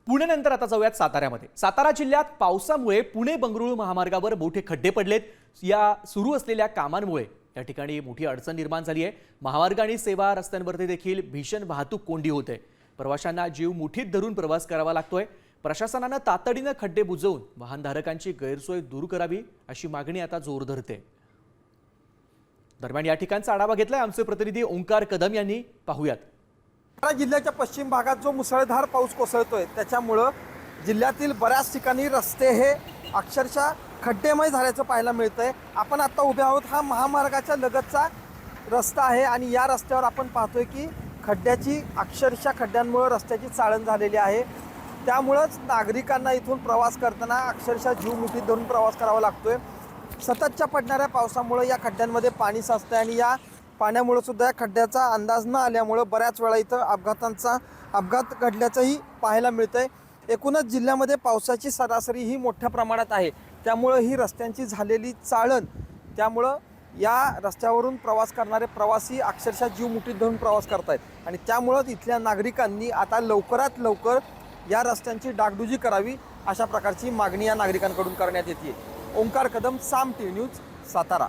पुण्यानंतर आता जाऊयात साताऱ्यामध्ये। सातारा जिल्ह्यात पावसामुळे पुणे बंगळुरू महामार्गावर मोठे खड्डे पडलेत। या सुरू असलेल्या कामांमुळे या ठिकाणी मोठी अडचण निर्माण झाली आहे। महामार्ग आणि सेवा रस्त्यांवरती देखील भीषण वाहतूक कोंडी होते। प्रवाशांना जीव मुठीत धरून प्रवास करावा लागतोय। प्रशासनाने तातडीने खड्डे बुजवून वाहनधारकांची गैरसोय दूर करावी अशी मागणी आता जोर धरते। दरम्यान या ठिकाणचा आढावा घेतलाय आमचे प्रतिनिधी ओंकार कदम यांनी। पाहूयात। सातारा जिल्ह्याच्या पश्चिम भागात जो मुसळधार पाऊस कोसळतोय त्याच्यामुळे जिल्ह्यातील बऱ्याच ठिकाणी रस्ते हे अक्षरशः खड्डेमय झाल्याचं पाहायला मिळतंय। आपण आता उभे आहोत, हा महामार्गाच्या लगतचा रस्ता आहे आणि या रस्त्यावर आपण पाहतोय की अक्षरशः खड्ड्यांमुळे रस्त्याची चाळण झालेली आहे। त्यामुळेच नागरिकांना इथून प्रवास करताना अक्षरशः जीव मुठीत धरून प्रवास करावा लागतोय। सततच्या पडणाऱ्या पावसामुळे या खड्ड्यांमध्ये पाणी साचतंय आणि या पाण्यामुळे सुद्धा या खड्ड्याचा अंदाज न आल्यामुळे बऱ्याच वेळा इथं अपघात घडल्याचंही पाहायला मिळतंय। एकूणच जिल्ह्यामध्ये पावसाची सरासरी ही मोठ्या प्रमाणात आहे, त्यामुळे ही रस्त्यांची झालेली चाळण, त्यामुळं या रस्त्यावरून प्रवास करणारे प्रवासी अक्षरशः जीव मुठीत धरून प्रवास करतायत आणि त्यामुळं इथल्या नागरिकांनी आता लवकरात लवकर या रस्त्यांची डागडुजी करावी अशा प्रकारची मागणी या नागरिकांकडून करण्यात येते। ओंकार कदम, साम टीव्ही न्यूज, सातारा।